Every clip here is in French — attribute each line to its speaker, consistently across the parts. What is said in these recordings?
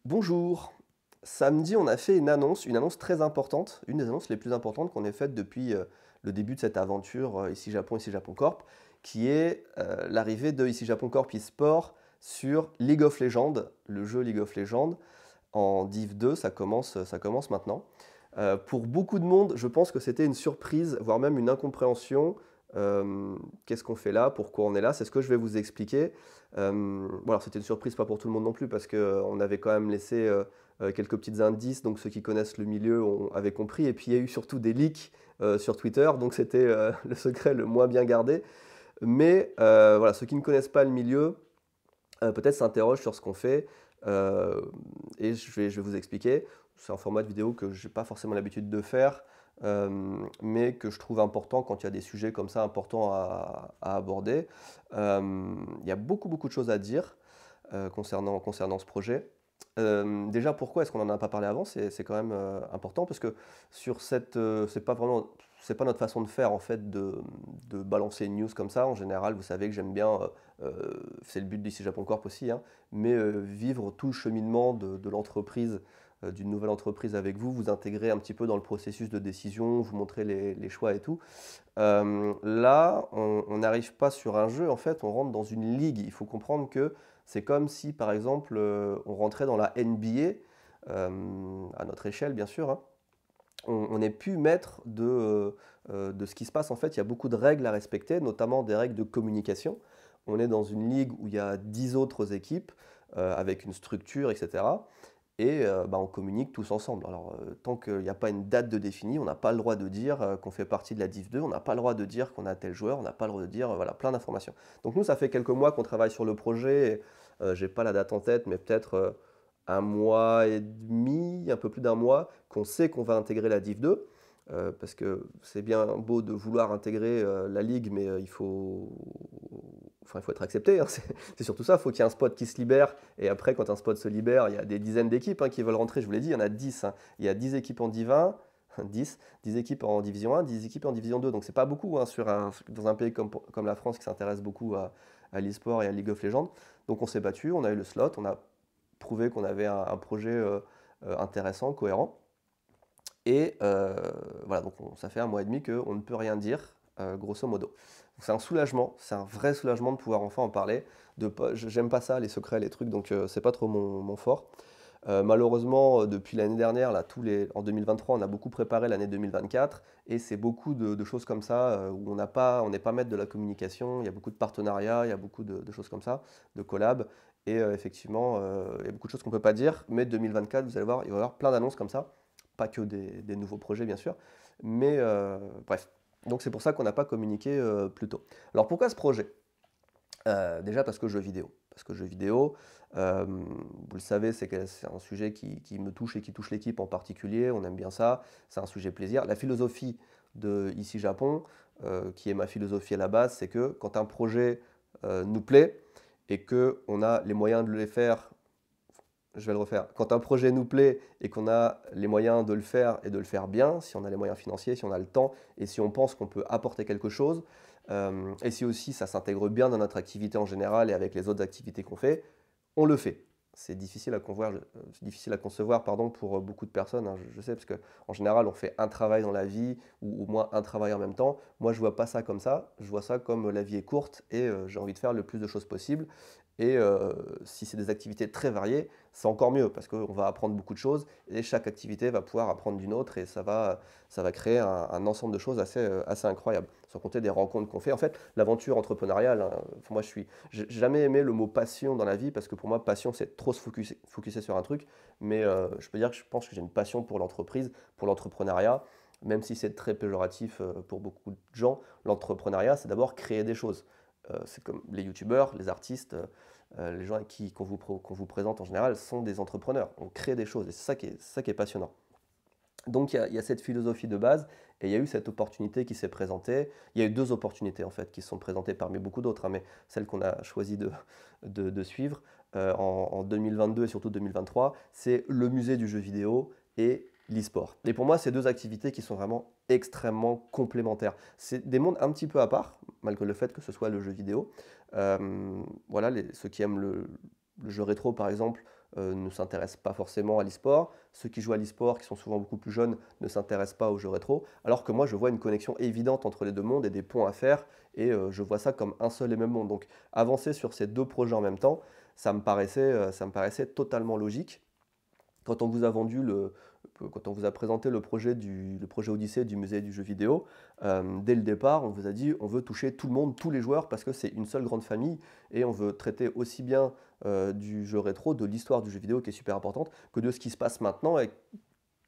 Speaker 1: Bonjour. Samedi, on a fait une annonce très importante, une des annonces les plus importantes qu'on ait faites depuis le début de cette aventure Ici Japon, Ici Japon Corp, qui est l'arrivée de Ici Japon Corp eSport sur League of Legends, le jeu League of Legends, en Div 2, ça commence maintenant. Pour beaucoup de monde, je pense que c'était une surprise, voire même une incompréhension. Qu'est-ce qu'on fait là? Pourquoi on est là? C'est ce que je vais vous expliquer. Bon, alors c'était une surprise, pas pour tout le monde non plus, parce qu'on avait quand même laissé quelques petits indices, donc ceux qui connaissent le milieu avaient compris. Et puis il y a eu surtout des leaks sur Twitter, donc c'était le secret le moins bien gardé. Mais voilà, ceux qui ne connaissent pas le milieu, peut-être s'interrogent sur ce qu'on fait. euh, et je vais vous expliquer. C'est un format de vidéo que je n'ai pas forcément l'habitude de faire, mais que je trouve important quand il y a des sujets comme ça importants à aborder. Il y a beaucoup de choses à dire concernant ce projet. Déjà, pourquoi est-ce qu'on n'en a pas parlé avant? C'est quand même important parce que sur c'est pas notre façon de faire en fait de balancer une news comme ça. En général, vous savez que j'aime bien, c'est le but d'ici Japon Corp aussi, hein, mais vivre tout le cheminement de l'entreprise, d'une nouvelle entreprise avec vous, vous intégrer un petit peu dans le processus de décision, vous montrer les choix et tout. Là, on n'arrive pas sur un jeu, en fait, on rentre dans une ligue. Il faut comprendre que c'est comme si, par exemple, on rentrait dans la NBA, à notre échelle, bien sûr, hein. On n'est plus maître de ce qui se passe. En fait, il y a beaucoup de règles à respecter, notamment des règles de communication. On est dans une ligue où il y a 10 autres équipes avec une structure, etc. Et bah, on communique tous ensemble. Alors, tant qu'il n'y a pas une date de définie, on n'a pas le droit de dire qu'on fait partie de la Div 2, on n'a pas le droit de dire qu'on a tel joueur, on n'a pas le droit de dire voilà, plein d'informations. Donc nous, ça fait quelques mois qu'on travaille sur le projet. Et, j'ai pas la date en tête, mais peut-être un mois et demi, un peu plus d'un mois, qu'on sait qu'on va intégrer la Div 2. Parce que c'est bien beau de vouloir intégrer la ligue, mais il faut être accepté, hein. C'est surtout ça, il faut qu'il y ait un spot qui se libère. Et après, quand un spot se libère, il y a des dizaines d'équipes qui veulent rentrer. Je vous l'ai dit, il y en a 10, hein. Il y a 10 équipes en Div 1, 10 équipes en Division 1, 10 équipes en Division 2. Donc c'est pas beaucoup, hein, dans un pays comme la France qui s'intéresse beaucoup à l'e-sport et à League of Legends. Donc on s'est battu, on a eu le slot, on a prouvé qu'on avait un projet intéressant, cohérent. Et voilà, donc ça fait un mois et demi qu'on ne peut rien dire, grosso modo. C'est un soulagement, c'est un vrai soulagement de pouvoir enfin en parler. J'aime pas ça, les secrets, les trucs, donc c'est pas trop mon fort. Malheureusement, depuis l'année dernière, là, en 2023, on a beaucoup préparé l'année 2024, et c'est beaucoup de choses comme ça où on n'est pas maître de la communication. Il y a beaucoup de partenariats, il y a beaucoup de choses comme ça, de collabs, et effectivement, il y a beaucoup de choses qu'on ne peut pas dire. Mais 2024, vous allez voir, il va y avoir plein d'annonces comme ça, pas que des nouveaux projets, bien sûr, mais bref. Donc c'est pour ça qu'on n'a pas communiqué plus tôt. Alors pourquoi ce projet? Déjà parce que jeux vidéo. Parce que jeux vidéo, vous le savez, c'est un sujet qui me touche et qui touche l'équipe en particulier. On aime bien ça. C'est un sujet plaisir. La philosophie de Ici Japon, qui est ma philosophie à la base, c'est que quand un projet nous plaît et qu'on a les moyens de le faire, je vais le refaire. Quand un projet nous plaît et qu'on a les moyens de le faire et de le faire bien, si on a les moyens financiers, si on a le temps et si on pense qu'on peut apporter quelque chose, et si aussi ça s'intègre bien dans notre activité en général et avec les autres activités qu'on fait, on le fait. C'est difficile à concevoir pardon, pour beaucoup de personnes, hein, je sais, parce qu'en général, on fait un travail dans la vie, ou au moins un travail en même temps. Moi, je ne vois pas ça comme ça. Je vois ça comme la vie est courte et j'ai envie de faire le plus de choses possible. Et si c'est des activités très variées, c'est encore mieux parce qu'on va apprendre beaucoup de choses et chaque activité va pouvoir apprendre d'une autre, et ça va créer un ensemble de choses assez incroyable. Sans compter des rencontres qu'on fait. En fait, l'aventure entrepreneuriale, hein, moi j'ai jamais aimé le mot passion dans la vie parce que pour moi, passion, c'est trop se focuser sur un truc. Mais je peux dire que je pense que j'ai une passion pour l'entreprise, pour l'entrepreneuriat. Même si c'est très péjoratif pour beaucoup de gens, l'entrepreneuriat, c'est d'abord créer des choses. C'est comme les youtubeurs, les artistes, les gens qu'on vous présente en général sont des entrepreneurs. On crée des choses et c'est ça qui est passionnant. Donc il y a cette philosophie de base et il y a eu cette opportunité qui s'est présentée. Il y a eu deux opportunités en fait qui se sont présentées parmi beaucoup d'autres, hein, mais celle qu'on a choisi de suivre en 2022 et surtout 2023, c'est le musée du jeu vidéo et l'e-sport. Et pour moi, c'est deux activités qui sont vraiment extrêmement complémentaires. C'est des mondes un petit peu à part, malgré le fait que ce soit le jeu vidéo. Voilà, ceux qui aiment le jeu rétro par exemple, ne s'intéressent pas forcément à l'e-sport. Ceux qui jouent à l'e-sport, qui sont souvent beaucoup plus jeunes, ne s'intéressent pas aux jeux rétro. Alors que moi, je vois une connexion évidente entre les deux mondes et des ponts à faire. Et je vois ça comme un seul et même monde. Donc avancer sur ces deux projets en même temps, ça me paraissait totalement logique. Quand on vous a vendu quand on vous a présenté le projet Odyssée du musée du jeu vidéo, dès le départ, on vous a dit on veut toucher tout le monde, tous les joueurs, parce que c'est une seule grande famille et on veut traiter aussi bien du jeu rétro, de l'histoire du jeu vidéo qui est super importante, que de ce qui se passe maintenant et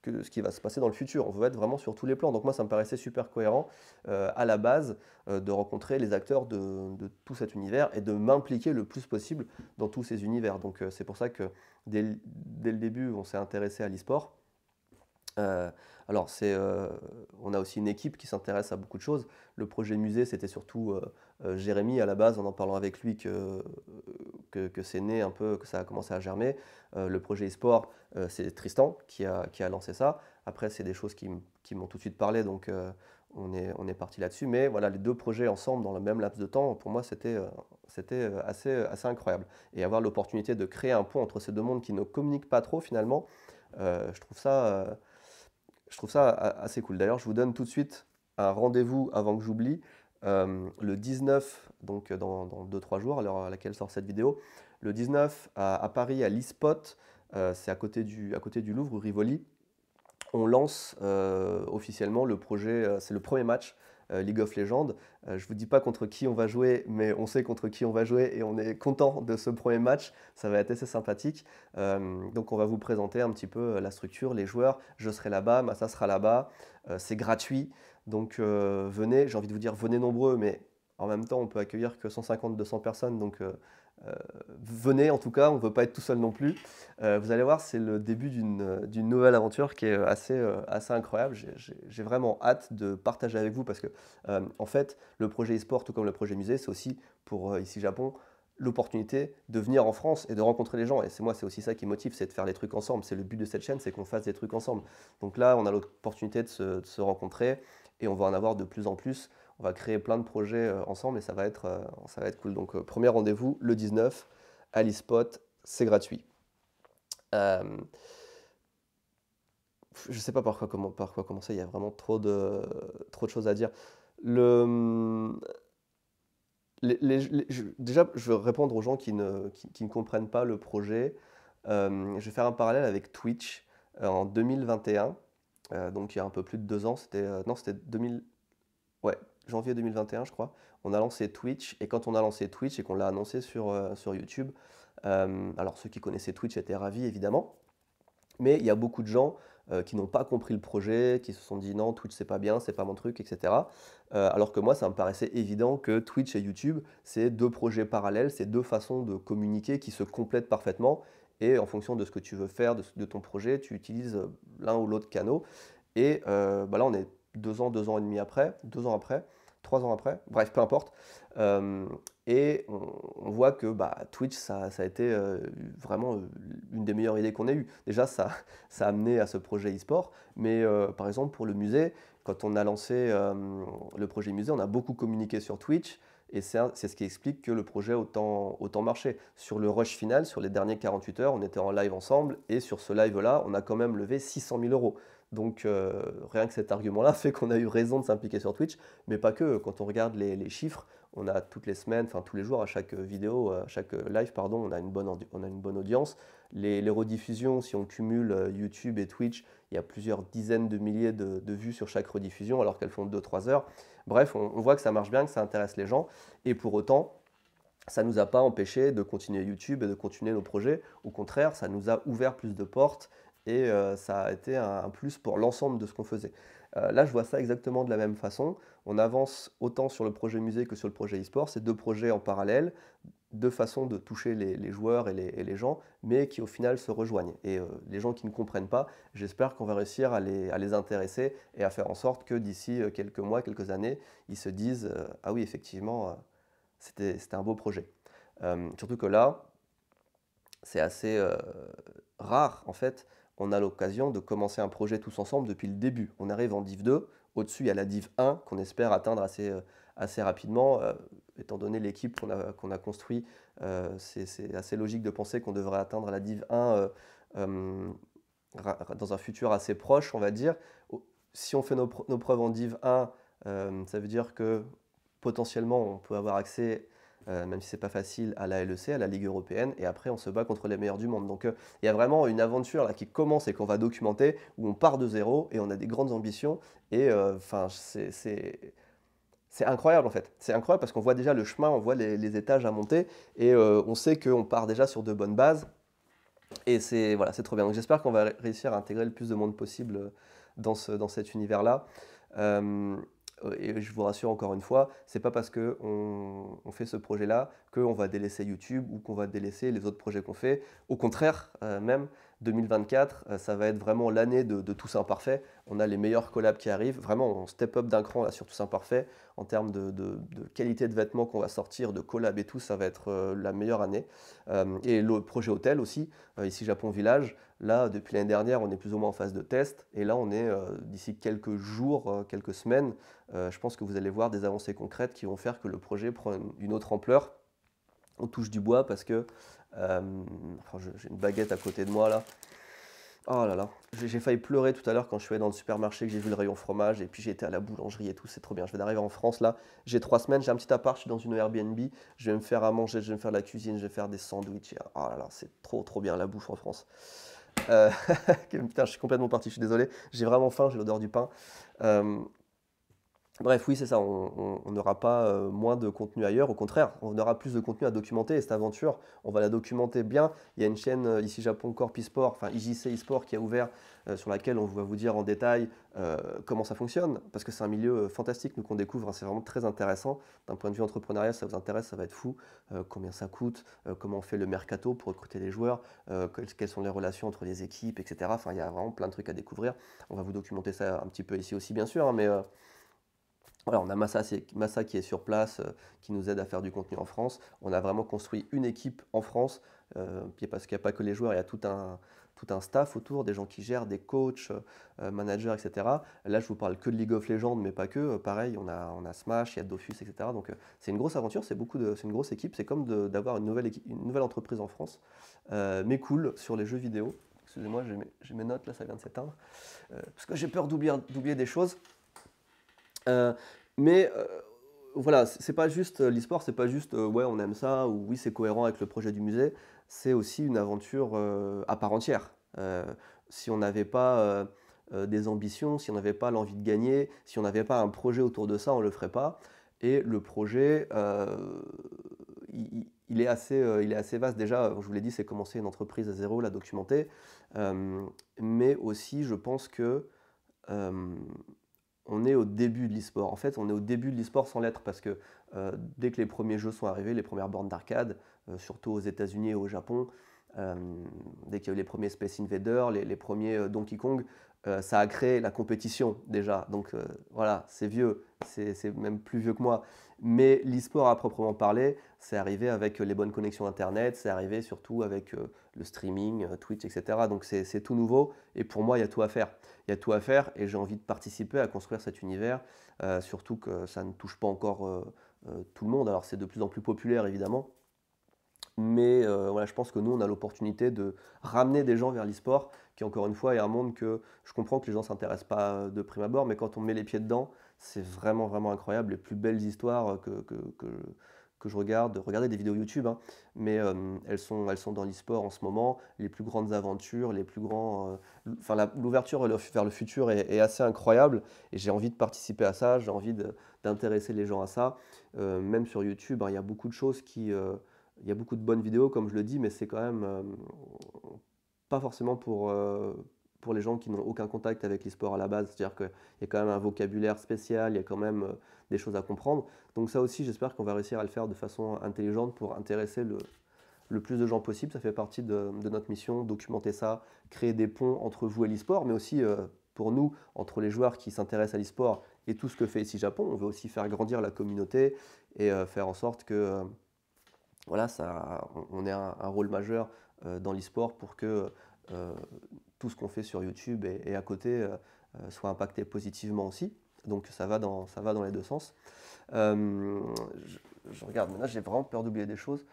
Speaker 1: que ce qui va se passer dans le futur. On veut être vraiment sur tous les plans. Donc moi, ça me paraissait super cohérent à la base de rencontrer les acteurs de tout cet univers et de m'impliquer le plus possible dans tous ces univers. Donc c'est pour ça que dès le début, on s'est intéressé à l'e-sport. Euh, alors, on a aussi une équipe qui s'intéresse à beaucoup de choses. Le projet musée, c'était surtout Jérémy à la base, en parlant avec lui que c'est né un peu, que ça a commencé à germer. Le projet e-sport, c'est Tristan qui a lancé ça. Après, c'est des choses qui m'ont tout de suite parlé, donc on est parti là-dessus. Mais voilà, les deux projets ensemble dans le même laps de temps, pour moi, c'était assez incroyable. Et avoir l'opportunité de créer un pont entre ces deux mondes qui ne communiquent pas trop finalement, euh, je trouve ça. euh, je trouve ça assez cool. D'ailleurs, je vous donne tout de suite un rendez-vous avant que j'oublie. Le 19, donc dans 2-3 jours, à l'heure à laquelle sort cette vidéo, le 19 à Paris, à l'eSpot, c'est à côté du Louvre, rue Rivoli, on lance officiellement le projet, c'est le premier match League of Legends. Je ne vous dis pas contre qui on va jouer, mais on sait contre qui on va jouer et on est content de ce premier match. Ça va être assez sympathique. Donc on va vous présenter un petit peu la structure, les joueurs. Je serai là-bas, Massa sera là-bas. C'est gratuit. Donc venez, j'ai envie de vous dire venez nombreux, mais en même temps on peut accueillir que 150-200 personnes. Donc euh, venez en tout cas, on ne veut pas être tout seul non plus. Vous allez voir, c'est le début d'une nouvelle aventure qui est assez incroyable. J'ai vraiment hâte de partager avec vous parce que, en fait, le projet e-sport, tout comme le projet musée, c'est aussi pour ici Japon l'opportunité de venir en France et de rencontrer les gens. Et c'est moi, c'est aussi ça qui motive, c'est de faire des trucs ensemble. C'est le but de cette chaîne, c'est qu'on fasse des trucs ensemble. Donc là, on a l'opportunité de se rencontrer et on va en avoir de plus en plus. On va créer plein de projets ensemble et ça va être cool. Donc, premier rendez-vous le 19 à l'eSpot, c'est gratuit. Euh, je ne sais pas par quoi commencer, il y a vraiment trop de choses à dire. Le, déjà, je veux répondre aux gens qui ne comprennent pas le projet. Je vais faire un parallèle avec Twitch en 2021, donc il y a un peu plus de 2 ans, non, c'était 2000, ouais, janvier 2021, je crois. On a lancé Twitch, et quand on a lancé Twitch et qu'on l'a annoncé sur YouTube, alors ceux qui connaissaient Twitch étaient ravis évidemment. Mais il y a beaucoup de gens qui n'ont pas compris le projet, qui se sont dit non, Twitch c'est pas bien, c'est pas mon truc, etc. Alors que moi, ça me paraissait évident que Twitch et YouTube, c'est deux projets parallèles, c'est deux façons de communiquer qui se complètent parfaitement. Et en fonction de ce que tu veux faire, de ton projet, tu utilises l'un ou l'autre canal. Et bah là, on est 2 ans et demi après, 2 ans après, 3 ans après, bref, peu importe. Euh, et on voit que bah, Twitch, ça a été vraiment une des meilleures idées qu'on ait eues. Déjà, ça a amené à ce projet e-sport, mais par exemple, pour le musée, quand on a lancé le projet musée, on a beaucoup communiqué sur Twitch. Et c'est ce qui explique que le projet a autant marché. Sur le rush final, sur les derniers 48 heures, on était en live ensemble. Et sur ce live-là, on a quand même levé 600 000 euros. Donc rien que cet argument-là fait qu'on a eu raison de s'impliquer sur Twitch. Mais pas que. Quand on regarde les chiffres, on a toutes les semaines, enfin tous les jours, à chaque vidéo, à chaque live, pardon, on a une bonne audience. Les rediffusions, si on cumule YouTube et Twitch, il y a plusieurs dizaines de milliers de vues sur chaque rediffusion, alors qu'elles font 2-3 heures. Bref, on voit que ça marche bien, que ça intéresse les gens. Et pour autant, ça ne nous a pas empêché de continuer YouTube et de continuer nos projets. Au contraire, ça nous a ouvert plus de portes et ça a été un plus pour l'ensemble de ce qu'on faisait. Là, je vois ça exactement de la même façon. On avance autant sur le projet musée que sur le projet e-sport. C'est deux projets en parallèle, deux façons de toucher les joueurs et les gens, mais qui au final se rejoignent. Et les gens qui ne comprennent pas, j'espère qu'on va réussir à les intéresser et à faire en sorte que d'ici quelques mois, quelques années, ils se disent ah oui, effectivement, c'était un beau projet. Surtout que là, c'est assez rare en fait. On a l'occasion de commencer un projet tous ensemble depuis le début. On arrive en Div 2, au-dessus il y a la Div 1 qu'on espère atteindre assez rapidement. étant donné l'équipe qu'on a construit, c'est assez logique de penser qu'on devrait atteindre la Div 1 dans un futur assez proche, on va dire. Si on fait nos preuves en Div 1, ça veut dire que potentiellement on peut avoir accès, même si c'est pas facile, à la LEC, à la Ligue européenne, et après on se bat contre les meilleurs du monde. Donc il y a vraiment une aventure là qui commence et qu'on va documenter, où on part de zéro et on a des grandes ambitions. Et enfin, c'est incroyable en fait. C'est incroyable parce qu'on voit déjà le chemin, on voit les étages à monter, et on sait qu'on part déjà sur de bonnes bases. Et c'est voilà, c'est trop bien. Donc j'espère qu'on va réussir à intégrer le plus de monde possible dans cet univers-là. Euh, et je vous rassure encore une fois, c'est pas parce qu'on fait ce projet-là qu'on va délaisser YouTube ou qu'on va délaisser les autres projets qu'on fait. Au contraire, même 2024, ça va être vraiment l'année de Tous Imparfaits. On a les meilleurs collabs qui arrivent. Vraiment, on step up d'un cran là, sur Tous Imparfaits. En termes de qualité de vêtements qu'on va sortir, de collabs et tout, ça va être la meilleure année. Et le projet hôtel aussi, ici Japon Village. Là, depuis l'année dernière, on est plus ou moins en phase de test. Et là, on est d'ici quelques jours, quelques semaines, je pense que vous allez voir des avancées concrètes qui vont faire que le projet prend une autre ampleur. On touche du bois parce que enfin, j'ai une baguette à côté de moi là. Oh là là, j'ai failli pleurer tout à l'heure quand je suis allé dans le supermarché, que j'ai vu le rayon fromage, et puis j'ai été à la boulangerie et tout, c'est trop bien. Je vais d'arriver en France là, j'ai 3 semaines, j'ai un petit appart, je suis dans une Airbnb, je vais me faire à manger, je vais me faire de la cuisine, je vais faire des sandwichs. Oh là là, c'est trop bien la bouffe en France. Euh, Putain, je suis complètement parti, je suis désolé, j'ai vraiment faim, j'ai l'odeur du pain. Euh, Bref, oui, c'est ça, on n'aura pas moins de contenu ailleurs, au contraire, on aura plus de contenu à documenter, et cette aventure, on va la documenter bien. Il y a une chaîne ici Japon Corp eSport, enfin IJC eSport qui a ouvert, sur laquelle on va vous dire en détail comment ça fonctionne, parce que c'est un milieu fantastique, nous qu'on découvre, hein, c'est vraiment très intéressant. D'un point de vue entrepreneurial, ça vous intéresse, ça va être fou. Combien ça coûte, comment on fait le mercato pour recruter les joueurs, quelles sont les relations entre les équipes, etc. Enfin, il y a vraiment plein de trucs à découvrir. On va vous documenter ça un petit peu ici aussi, bien sûr, hein, mais voilà, on a Massa qui est sur place, qui nous aide à faire du contenu en France. On a vraiment construit une équipe en France, puis parce qu'il n'y a pas que les joueurs, il y a tout un staff autour, des gens qui gèrent, des coachs, managers, etc. Là, je vous parle que de League of Legends, mais pas que. Pareil, on a Smash, il y a Dofus, etc. Donc, c'est une grosse aventure, c'est une grosse équipe. C'est comme d'avoir une nouvelle entreprise en France, mais cool sur les jeux vidéo. Excusez-moi, j'ai mes notes là, ça vient de s'éteindre, parce que j'ai peur d'oublier des choses. Euh, mais voilà, c'est pas juste l'e-sport, c'est pas juste ouais, on aime ça ou oui, c'est cohérent avec le projet du musée. C'est aussi une aventure à part entière. Si on n'avait pas des ambitions, si on n'avait pas l'envie de gagner, si on n'avait pas un projet autour de ça, on le ferait pas. Et le projet, il est assez vaste. Déjà, je vous l'ai dit, c'est commencer une entreprise à zéro, la documenter. Mais aussi, je pense que euh, on est au début de l'e-sport. En fait, on est au début de l'e-sport sans l'être parce que dès que les premiers jeux sont arrivés, les premières bornes d'arcade, surtout aux États-Unis et au Japon, euh, dès qu'il y a eu les premiers Space Invaders, les premiers Donkey Kong, ça a créé la compétition déjà. Donc voilà, c'est vieux, c'est même plus vieux que moi. Mais l'e-sport à proprement parler, c'est arrivé avec les bonnes connexions Internet, c'est arrivé surtout avec le streaming, Twitch, etc. Donc c'est tout nouveau et pour moi, il y a tout à faire. Il y a tout à faire et j'ai envie de participer à construire cet univers, surtout que ça ne touche pas encore tout le monde. Alors c'est de plus en plus populaire évidemment, mais voilà, je pense que nous, on a l'opportunité de ramener des gens vers l'e-sport, qui encore une fois est un monde que je comprends que les gens ne s'intéressent pas de prime abord, mais quand on met les pieds dedans, c'est vraiment, vraiment incroyable. Les plus belles histoires que je regarde, regardez des vidéos YouTube, hein, mais elles sont dans l'e-sport en ce moment. Les plus grandes aventures, les plus grands. Enfin, l'ouverture vers le futur est assez incroyable et j'ai envie de participer à ça, j'ai envie d'intéresser les gens à ça. Même sur YouTube, hein, il y a beaucoup de choses il y a beaucoup de bonnes vidéos, comme je le dis, mais c'est quand même pas forcément pour les gens qui n'ont aucun contact avec l'e-sport à la base. C'est-à-dire qu'il y a quand même un vocabulaire spécial, il y a quand même des choses à comprendre. Donc ça aussi, j'espère qu'on va réussir à le faire de façon intelligente pour intéresser le plus de gens possible. Ça fait partie de notre mission, documenter ça, créer des ponts entre vous et l'e-sport, mais aussi pour nous, entre les joueurs qui s'intéressent à l'e-sport et tout ce que fait ici Japon. On veut aussi faire grandir la communauté et faire en sorte que voilà, on ait un rôle majeur dans l'e-sport pour que euh, tout ce qu'on fait sur YouTube et à côté soit impacté positivement aussi. Donc ça va dans les deux sens. Euh, je regarde, mais là j'ai vraiment peur d'oublier des choses.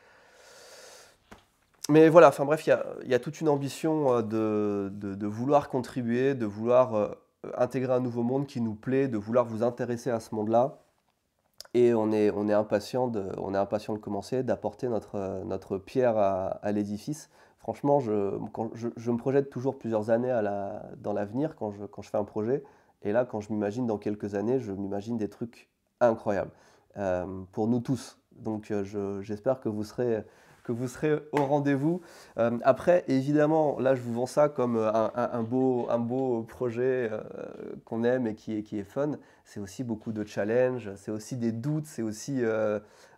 Speaker 1: Mais voilà, enfin bref, il y a toute une ambition de vouloir contribuer, de vouloir intégrer un nouveau monde qui nous plaît, de vouloir vous intéresser à ce monde-là. Et on est impatient de commencer, d'apporter notre pierre à l'édifice. Franchement, je me projette toujours plusieurs années dans l'avenir quand je fais un projet. Et là, quand je m'imagine dans quelques années, je m'imagine des trucs incroyables pour nous tous. Donc, j'espère que vous serez au rendez-vous. Après, évidemment, là, je vous vends ça comme un beau projet qu'on aime et qui est fun. C'est aussi beaucoup de challenges, c'est aussi des doutes, c'est aussi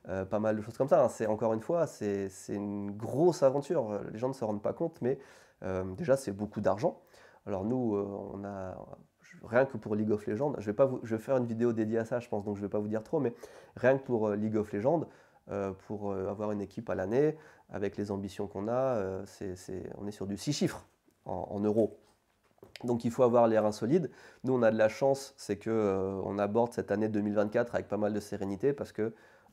Speaker 1: pas mal de choses comme ça, hein. Encore une fois, c'est une grosse aventure. Les gens ne se rendent pas compte, mais déjà, c'est beaucoup d'argent. Alors nous, rien que pour League of Legends, je vais faire une vidéo dédiée à ça, je pense, donc je ne vais pas vous dire trop, mais rien que pour League of Legends, pour avoir une équipe à l'année, avec les ambitions qu'on a, on est sur du 6 chiffres en euros. Donc il faut avoir les reins solides. Nous, on a de la chance, c'est qu'on aborde cette année 2024 avec pas mal de sérénité parce que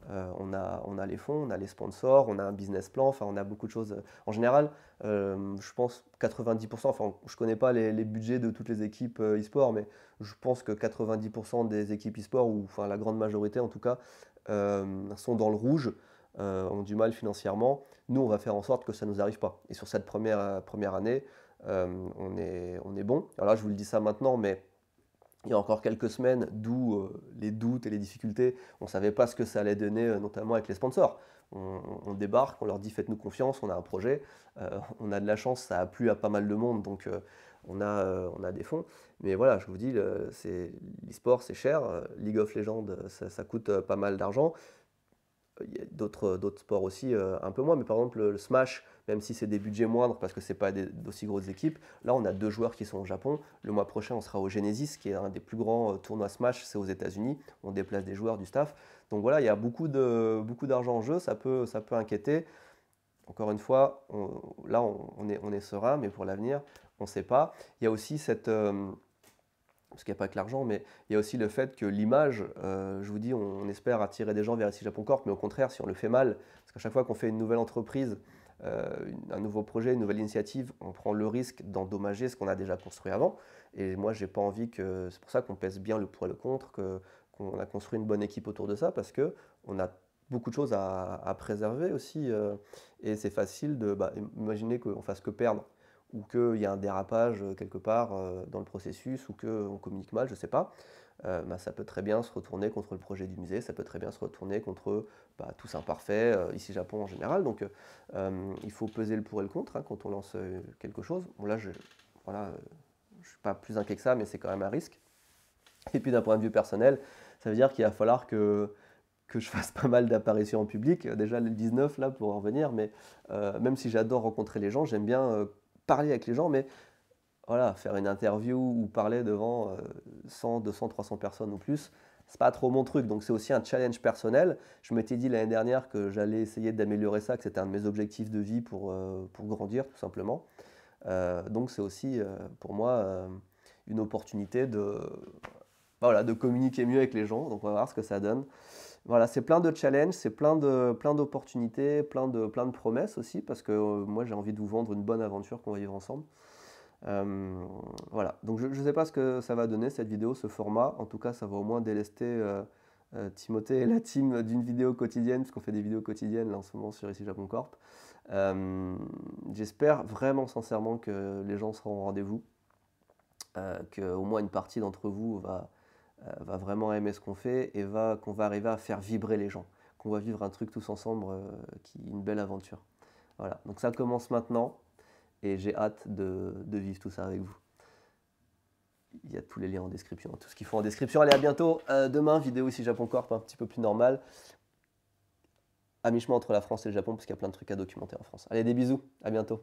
Speaker 1: on a les fonds, on a les sponsors, on a un business plan, enfin on a beaucoup de choses. En général, je pense 90%, enfin je ne connais pas les budgets de toutes les équipes e-sport, mais je pense que 90% des équipes e-sport, ou enfin la grande majorité en tout cas, sont dans le rouge, ont du mal financièrement. Nous, on va faire en sorte que ça ne nous arrive pas. Et sur cette première année, on est bon. Alors là, je vous le dis ça maintenant, mais il y a encore quelques semaines, d'où les doutes et les difficultés. On ne savait pas ce que ça allait donner, notamment avec les sponsors. On débarque, on leur dit faites-nous confiance, on a un projet. On a de la chance, ça a plu à pas mal de monde, donc on a des fonds. Mais voilà, je vous dis, l'e-sport c'est cher. League of Legends, ça coûte pas mal d'argent. Il y a d'autres sports aussi, un peu moins, mais par exemple le Smash, même si c'est des budgets moindres parce que ce n'est pas d'aussi grosses équipes, là on a 2 joueurs qui sont au Japon. Le mois prochain, on sera au Genesis, qui est un des plus grands tournois Smash, c'est aux États-Unis. On déplace des joueurs, du staff. Donc voilà, il y a beaucoup d'argent en jeu, ça peut inquiéter. Encore une fois, là on est serein, mais pour l'avenir, on ne sait pas. Il y a aussi parce qu'il n'y a pas que l'argent, mais il y a aussi le fait que l'image, je vous dis, on espère attirer des gens vers ici Japon Corp, mais au contraire, si on le fait mal, parce qu'à chaque fois qu'on fait une nouvelle entreprise, un nouveau projet, une nouvelle initiative, on prend le risque d'endommager ce qu'on a déjà construit avant. Et moi, j'ai pas envie que. C'est pour ça qu'on pèse bien le pour et le contre, qu'on a construit une bonne équipe autour de ça, parce qu'on a beaucoup de choses à préserver aussi. Et c'est facile imaginer qu'on fasse que perdre ou qu'il y a un dérapage quelque part dans le processus, ou qu'on communique mal, je ne sais pas. Ça peut très bien se retourner contre le projet du musée, ça peut très bien se retourner contre tous imparfaits, ici Japon en général. Donc il faut peser le pour et le contre, hein, quand on lance quelque chose. Bon là, je ne suis pas plus inquiet que ça, mais c'est quand même un risque. Et puis d'un point de vue personnel, ça veut dire qu'il va falloir que je fasse pas mal d'apparitions en public. Déjà le 19 là pour en revenir, mais même si j'adore rencontrer les gens, j'aime bien parler avec les gens, mais voilà, faire une interview ou parler devant 100, 200, 300 personnes ou plus, c'est pas trop mon truc. Donc c'est aussi un challenge personnel. Je m'étais dit l'année dernière que j'allais essayer d'améliorer ça, que c'était un de mes objectifs de vie pour grandir tout simplement. Donc c'est aussi pour moi une opportunité de communiquer mieux avec les gens. Donc on va voir ce que ça donne. Voilà, c'est plein de challenges, c'est plein d'opportunités, plein de promesses aussi, parce que moi j'ai envie de vous vendre une bonne aventure qu'on va vivre ensemble. Voilà, donc je ne sais pas ce que ça va donner cette vidéo, ce format. En tout cas, ça va au moins délester Timothée et la team d'une vidéo quotidienne, puisqu'on fait des vidéos quotidiennes là, en ce moment sur ici Japon Corp. J'espère vraiment sincèrement que les gens seront au rendez-vous, qu'au moins une partie d'entre vous va vraiment aimer ce qu'on fait et qu'on va arriver à faire vibrer les gens, qu'on va vivre un truc tous ensemble une belle aventure. Voilà, donc ça commence maintenant. Et j'ai hâte de vivre tout ça avec vous. Il y a tous les liens en description, tout ce qu'il faut en description. Allez, à bientôt. Demain, vidéo ici Japon Corp, un petit peu plus normale. À mi-chemin entre la France et le Japon, parce qu'il y a plein de trucs à documenter en France. Allez, des bisous. À bientôt.